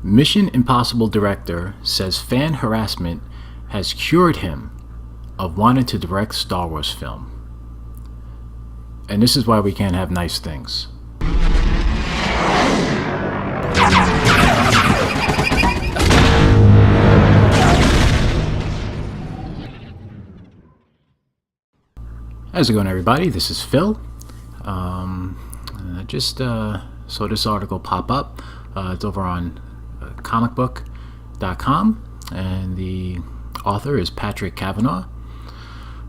Mission Impossible director says fan harassment has cured him of wanting to direct Star Wars film. And this is why we can't have nice things. How's it going, everybody? This is Phil. I just saw this article pop up. It's over on comicbook.com, and the author is Patrick Kavanaugh.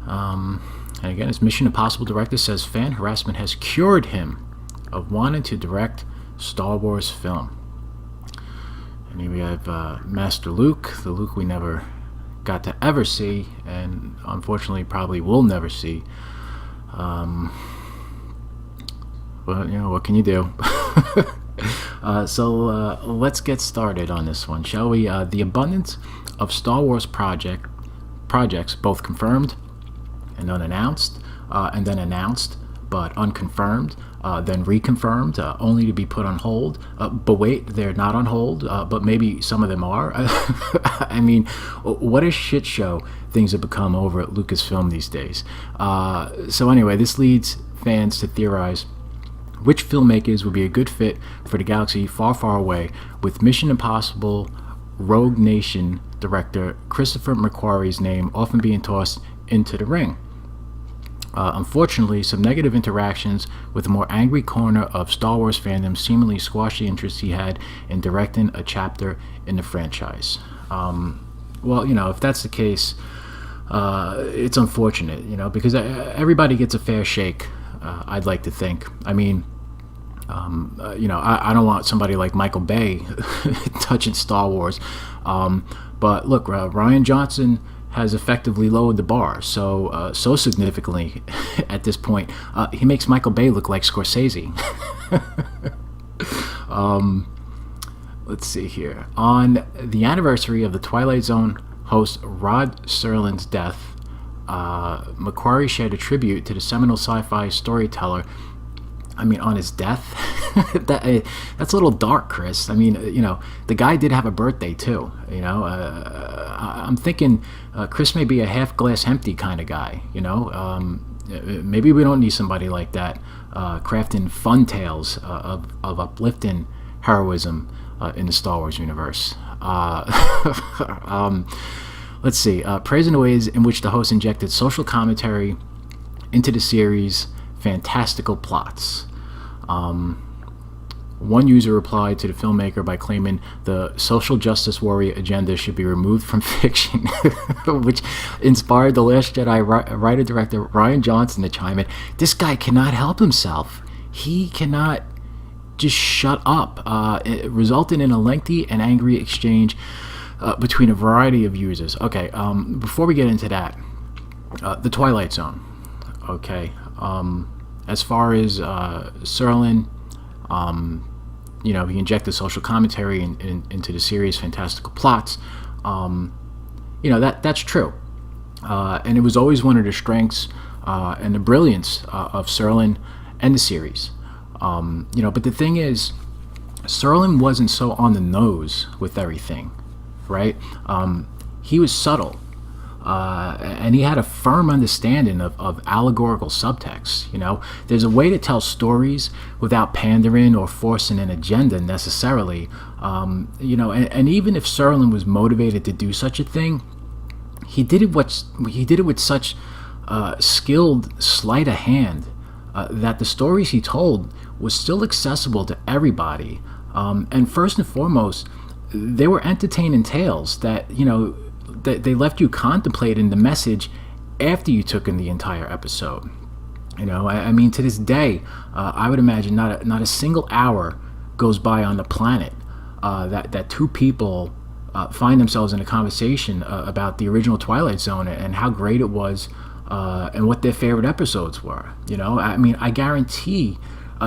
And again, his Mission Impossible director says fan harassment has cured him of wanting to direct Star Wars film. And here we have Master Luke, the Luke we never got to ever see, and unfortunately probably will never see. But you know, what can you do? So let's get started on this one, shall we? The abundance of Star Wars projects, both confirmed and unannounced, and then announced but unconfirmed, then reconfirmed, only to be put on hold. But wait, they're not on hold, but maybe some of them are. I mean, what a shit show things have become over at Lucasfilm these days. So anyway, this leads fans to theorize which filmmakers would be a good fit for the galaxy far, far away, with Mission Impossible Rogue Nation director Christopher McQuarrie's name often being tossed into the ring. Unfortunately, some negative interactions with the more angry corner of Star Wars fandom seemingly squashed the interest he had in directing a chapter in the franchise. Well, you know, if that's the case, it's unfortunate, you know, because everybody gets a fair shake, I'd like to think. I mean, you know, I don't want somebody like Michael Bay touching Star Wars. But look, Rian Johnson has effectively lowered the bar so significantly at this point. He makes Michael Bay look like Scorsese. Let's see here. On the anniversary of the Twilight Zone host Rod Serling's death, McQuarrie shared a tribute to the seminal sci-fi storyteller. I mean, on his death? That's a little dark, Chris. I mean, you know, the guy did have a birthday too, you know. I'm thinking Chris may be a half glass empty kind of guy, you know. Maybe we don't need somebody like that crafting fun tales of uplifting heroism in the Star Wars universe. Let's see. Praising the ways in which the host injected social commentary into the series' fantastical plots. One user replied to the filmmaker by claiming the social justice warrior agenda should be removed from fiction, which inspired The Last Jedi writer-director Rian Johnson to chime in. This guy cannot help himself. He cannot just shut up, resulting in a lengthy and angry exchange between a variety of users. Okay, before we get into that, the Twilight Zone. Okay, as far as Serling, you know, he injected social commentary into the series' fantastical plots. You know, that's true, and it was always one of the strengths and the brilliance of Serling and the series. You know, but the thing is, Serling wasn't so on the nose with everything, right? He was subtle. And he had a firm understanding of allegorical subtext. You know, there's a way to tell stories without pandering or forcing an agenda necessarily. You know, and even if Serling was motivated to do such a thing, he did it with such skilled sleight of hand that the stories he told was still accessible to everybody. And first and foremost, they were entertaining tales that, you know, they left you contemplating the message after you took in the entire episode. You know, I mean, to this day, I would imagine not a single hour goes by on the planet that two people find themselves in a conversation about the original Twilight Zone and how great it was and what their favorite episodes were. You know, I mean, I guarantee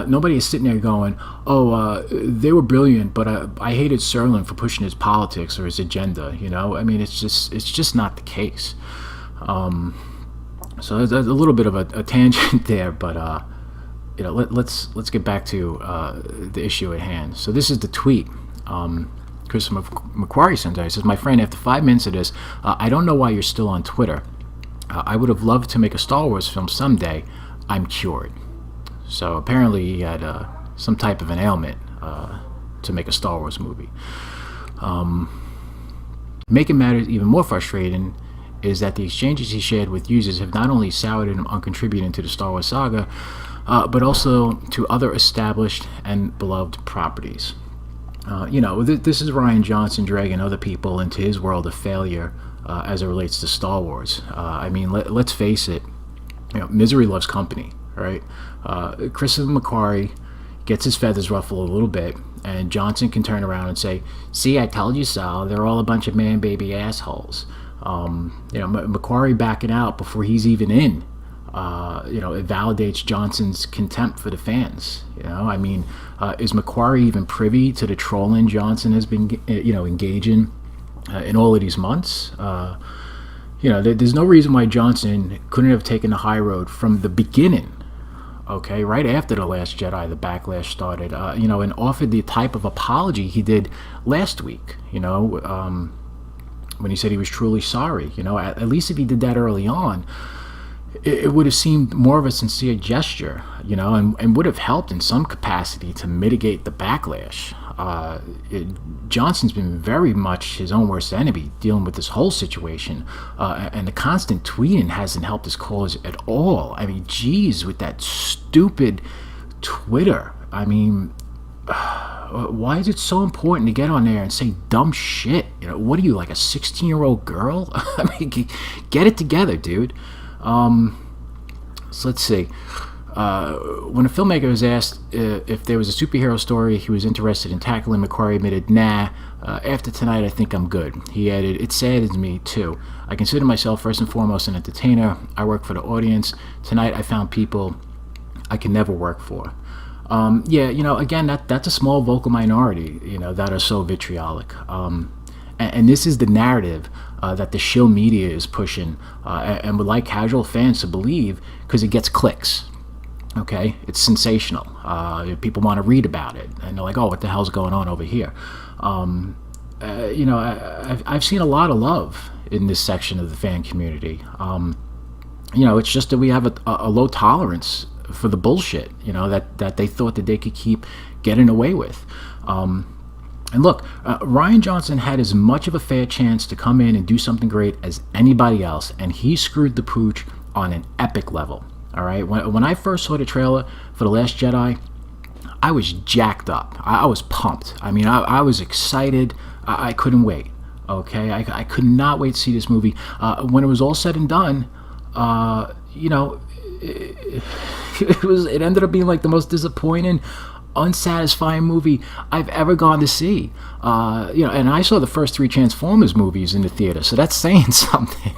nobody is sitting there going, oh, they were brilliant, but I hated Serling for pushing his politics or his agenda. You know, I mean, it's just not the case. So there's a little bit of a tangent there, but you know, let's get back to the issue at hand. So this is the tweet. Chris McQuarrie sends out. He says, "My friend, after 5 minutes of this, I don't know why you're still on Twitter. I would have loved to make a Star Wars film someday. I'm cured." So apparently he had some type of an ailment to make a Star Wars movie. Making matters even more frustrating is that the exchanges he shared with users have not only soured him on contributing to the Star Wars saga, but also to other established and beloved properties. This is Rian Johnson dragging other people into his world of failure as it relates to Star Wars. Let's face it, misery loves company, right? Chris McQuarrie gets his feathers ruffled a little bit, and Johnson can turn around and say, "See, I told you so. They're all a bunch of man-baby assholes." McQuarrie backing out before he's even in, it validates Johnson's contempt for the fans. Is McQuarrie even privy to the trolling Johnson has been, engaging in all of these months? There's no reason why Johnson couldn't have taken the high road from the beginning. Okay, right after The Last Jedi, the backlash started, and offered the type of apology he did last week, when he said he was truly sorry. At least if he did that early on, it would have seemed more of a sincere gesture, and would have helped in some capacity to mitigate the backlash. Johnson's been very much his own worst enemy dealing with this whole situation, and the constant tweeting hasn't helped his cause at all. Geez, with that stupid Twitter. Why is it so important to get on there and say dumb shit? What are you, like a 16-year-old girl? Get it together, dude. So let's see. When a filmmaker was asked if there was a superhero story he was interested in tackling, McQuarrie admitted, "Nah, after tonight I think I'm good." He added, "It saddens me too. I consider myself first and foremost an entertainer. I work for the audience. Tonight I found people I can never work for." Again, that's a small vocal minority, that are so vitriolic. And this is the narrative that the shill media is pushing and would like casual fans to believe because it gets clicks. Okay, it's sensational. People want to read about it, and they're like, "Oh, what the hell's going on over here?" I've seen a lot of love in this section of the fan community. It's just that we have a low tolerance for the bullshit, that they thought that they could keep getting away with. And look, Rian Johnson had as much of a fair chance to come in and do something great as anybody else, and he screwed the pooch on an epic level. All right, when I first saw the trailer for The Last Jedi, I was jacked up. I was pumped. I was excited. I couldn't wait. Okay, I could not wait to see this movie. When it was all said and done, it ended up being like the most disappointing, unsatisfying movie I've ever gone to see. And I saw the first 3 Transformers movies in the theater, so that's saying something.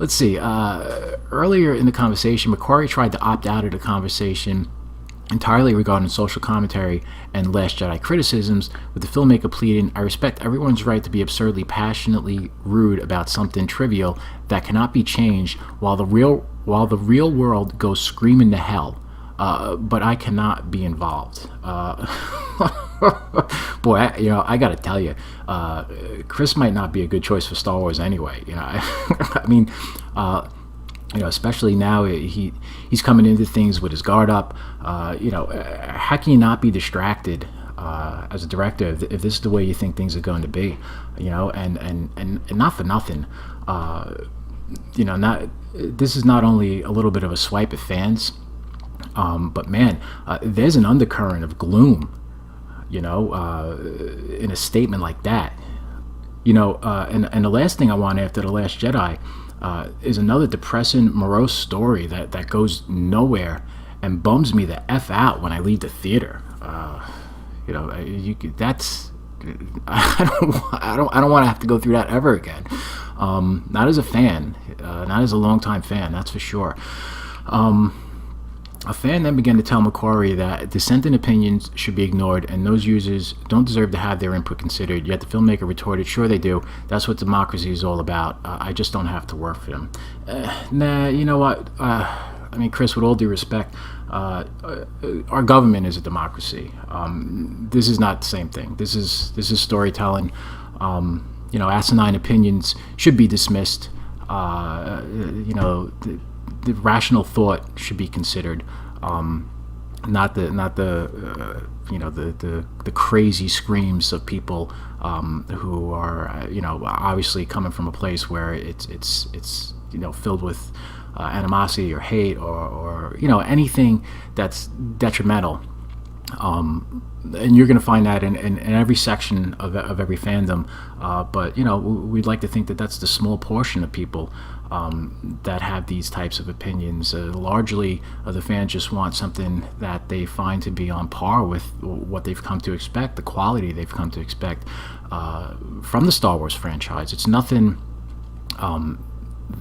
Let's see. Earlier in the conversation, McQuarrie tried to opt out of the conversation entirely regarding social commentary and Last Jedi criticisms, with the filmmaker pleading, "I respect everyone's right to be absurdly, passionately rude about something trivial that cannot be changed while the real world goes screaming to hell. But I cannot be involved." Boy, I gotta tell you, Chris might not be a good choice for Star Wars anyway. Especially now he's coming into things with his guard up. How can you not be distracted as a director if this is the way you think things are going to be? And not for nothing. This is not only a little bit of a swipe at fans. But man, there's an undercurrent of gloom, in a statement like that. And the last thing I want after The Last Jedi is another depressing, morose story that goes nowhere and bums me the F out when I leave the theater. That's I don't want to have to go through that ever again. Not as a fan, not as a longtime fan, that's for sure. A fan then began to tell McQuarrie that dissenting opinions should be ignored and those users don't deserve to have their input considered, yet the filmmaker retorted, "Sure they do. That's what democracy is all about. I just don't have to work for them." Nah, you know what? Chris, with all due respect, our government is a democracy. This is not the same thing. This is storytelling. Asinine opinions should be dismissed. The rational thought should be considered. Not the crazy screams of people who are obviously coming from a place where it's filled with animosity or hate or anything that's detrimental. And you're going to find that in every section of every fandom. But we'd like to think that that's the small portion of people that have these types of opinions. Largely, the fans just want something that they find to be on par with what they've come to expect, the quality they've come to expect from the Star Wars franchise. It's nothing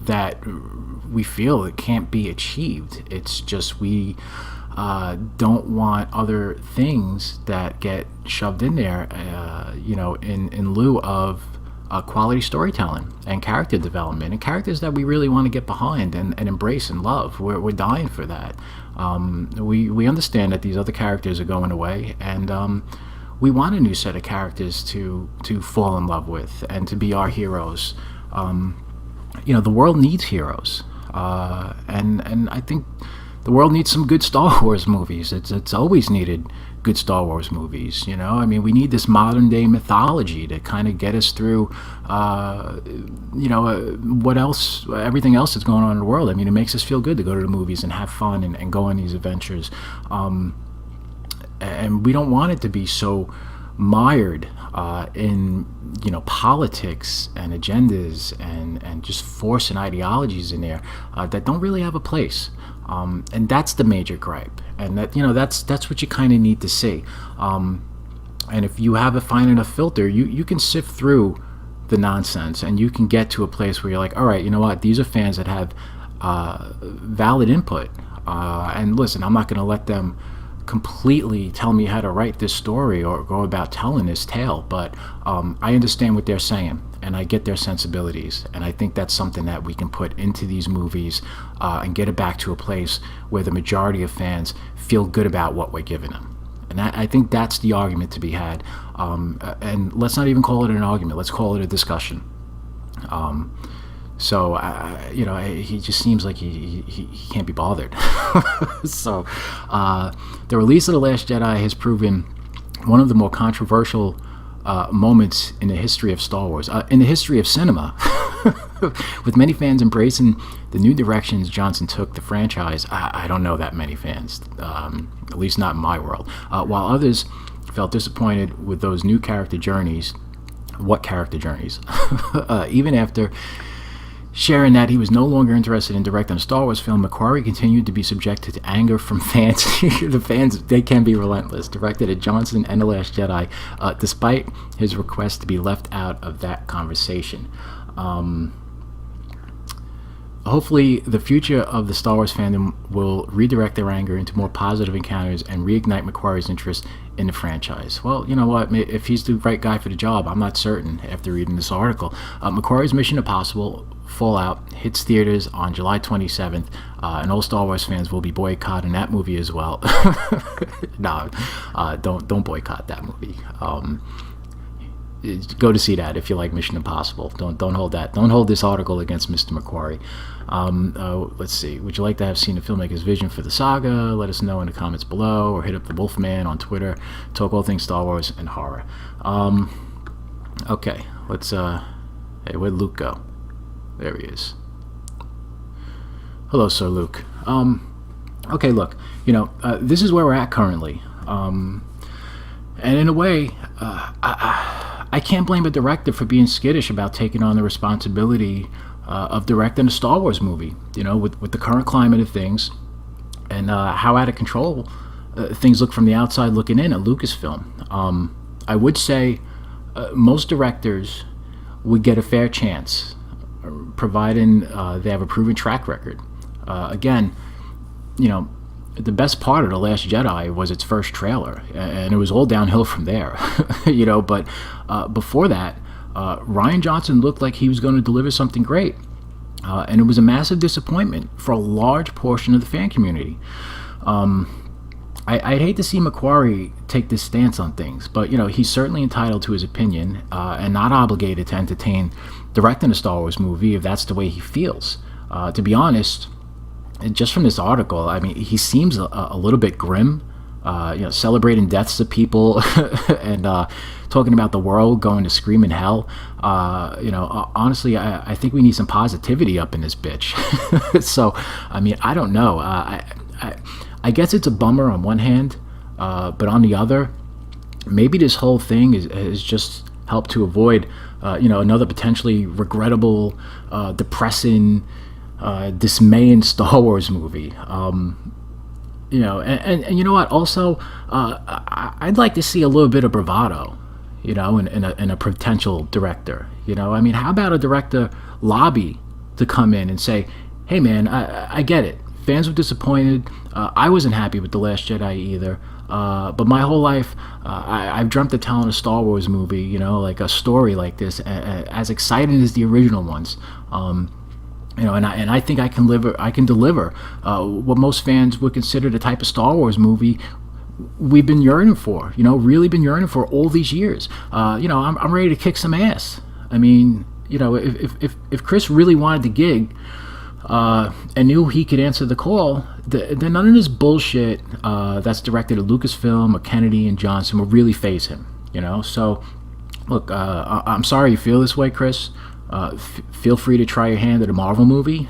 that we feel it can't be achieved. It's just we don't want other things that get shoved in there, in lieu of quality storytelling and character development and characters that we really want to get behind and embrace and love. We're dying for that. We understand that these other characters are going away, and we want a new set of characters to fall in love with and to be our heroes. The world needs heroes, and I think the world needs some good Star Wars movies. It's always needed good Star Wars movies. We need this modern day mythology to kind of get us through, what else, everything else that's going on in the world. It makes us feel good to go to the movies and have fun and go on these adventures. And we don't want it to be so mired in politics and agendas and just force and ideologies in there that don't really have a place. And that's the major gripe, and that's what you kind of need to see. And if you have a fine enough filter, you can sift through the nonsense, and you can get to a place where you're like, all right, you know what? These are fans that have valid input. And listen, I'm not going to let them completely tell me how to write this story or go about telling this tale, but I understand what they're saying, and I get their sensibilities, and I think that's something that we can put into these movies and get it back to a place where the majority of fans feel good about what we're giving them. And I think that's the argument to be had. And let's not even call it an argument. Let's call it a discussion. So, he just seems like he can't be bothered. So, the release of The Last Jedi has proven one of the more controversial moments in the history of Star Wars, in the history of cinema. With many fans embracing the new directions Johnson took the franchise, I don't know that many fans, at least not in my world. While others felt disappointed with those new character journeys. What character journeys? Even after sharing that he was no longer interested in directing a Star Wars film, McQuarrie continued to be subjected to anger from fans. The fans, they can be relentless, directed at Johnson and The Last Jedi, despite his request to be left out of that conversation. Hopefully, the future of the Star Wars fandom will redirect their anger into more positive encounters and reignite McQuarrie's interest in the franchise. Well, you know what? If he's the right guy for the job, I'm not certain after reading this article. McQuarrie's Mission Impossible Fallout hits theaters on July 27th, and all Star Wars fans will be boycotting that movie as well. No, don't boycott that movie. Go to see that if you like Mission Impossible. Don't hold that. Don't hold this article against Mr. McQuarrie. Let's see. Would you like to have seen the filmmaker's vision for the saga? Let us know in the comments below, or hit up the Wolfman on Twitter. Talk all things Star Wars and horror. Okay, let's. Hey, where'd Luke go? There he is. Hello, Sir Luke. Okay, look. This is where we're at currently. And in a way, I can't blame a director for being skittish about taking on the responsibility of directing a Star Wars movie, with the current climate of things and how out of control things look from the outside looking in at Lucasfilm. I would say most directors would get a fair chance, providing they have a proven track record. Again, the best part of The Last Jedi was its first trailer, and it was all downhill from there. But before that, Rian Johnson looked like he was going to deliver something great, and it was a massive disappointment for a large portion of the fan community. I'd hate to see McQuarrie take this stance on things, but he's certainly entitled to his opinion, and not obligated to entertain directing a Star Wars movie if that's the way he feels. To be honest, just from this article, I mean, he seems a little bit grim, celebrating deaths of people and talking about the world going to screaming hell. Honestly, I think we need some positivity up in this bitch. So, I mean, I don't know. I guess it's a bummer on one hand, but on the other, maybe this whole thing is just helped to avoid, another potentially regrettable, depressing, dismaying Star Wars movie. And you know what? Also, I'd like to see a little bit of bravado, in a potential director. I mean, how about a director lobby to come in and say, "Hey, man, I get it. Fans were disappointed. I wasn't happy with The Last Jedi either. But my whole life, I've dreamt of telling a Star Wars movie, like a story like this, as exciting as the original ones. And I think I can deliver what most fans would consider the type of Star Wars movie we've been yearning for. Really been yearning for all these years. I'm ready to kick some ass. I mean, if Chris really wanted to gig, and knew he could answer the call, then none of this bullshit that's directed at Lucasfilm or Kennedy and Johnson will really faze him. So look, I'm sorry you feel this way, Chris. Feel free to try your hand at a Marvel movie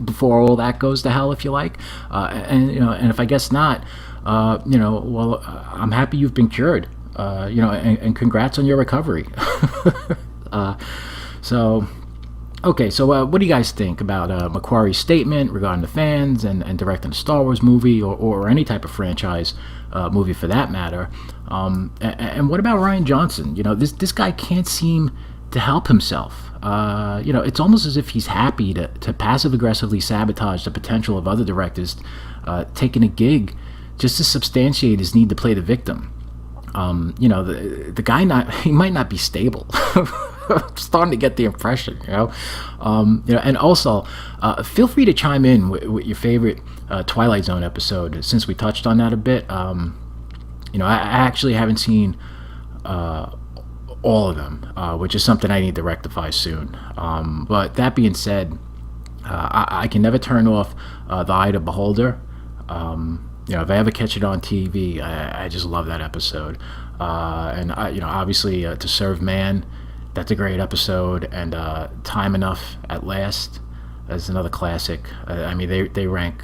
before all that goes to hell, if you like. And if I guess not, well, I'm happy you've been cured. And congrats on your recovery. Okay, so what do you guys think about McQuarrie's statement regarding the fans and directing a Star Wars movie or any type of franchise movie for that matter? And what about Rian Johnson? This guy can't seem to help himself. It's almost as if he's happy to passive-aggressively sabotage the potential of other directors taking a gig just to substantiate his need to play the victim. The guy he might not be stable. I'm starting to get the impression, and also feel free to chime in with your favorite Twilight Zone episode, since we touched on that a bit. I actually haven't seen all of them, which is something I need to rectify soon. But that being said, I can never turn off The Eye of the Beholder. If I ever catch it on TV, I just love that episode. And obviously, To Serve Man, that's a great episode. And Time Enough at Last, that's another classic. I mean, they rank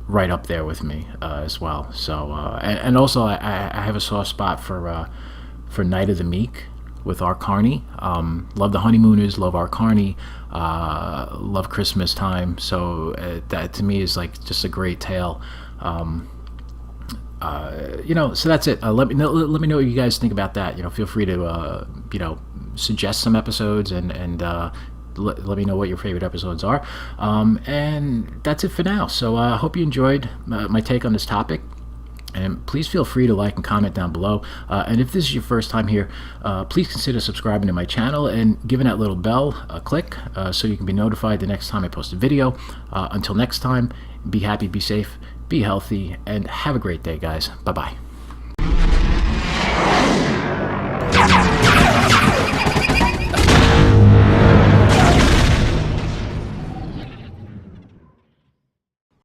right up there with me as well. So and also I have a soft spot for Night of the Meek with Art Carney. Love The Honeymooners, love Art Carney, love Christmas Time. So that to me is like just a great tale. So that's it. Let me know what you guys think about that. Feel free to suggest some episodes and let me know what your favorite episodes are. And that's it for now. So I hope you enjoyed my take on this topic. And please feel free to like and comment down below. And if this is your first time here, please consider subscribing to my channel and giving that little bell a click so you can be notified the next time I post a video. Until next time, be happy, be safe, be healthy, and have a great day, guys. Bye-bye.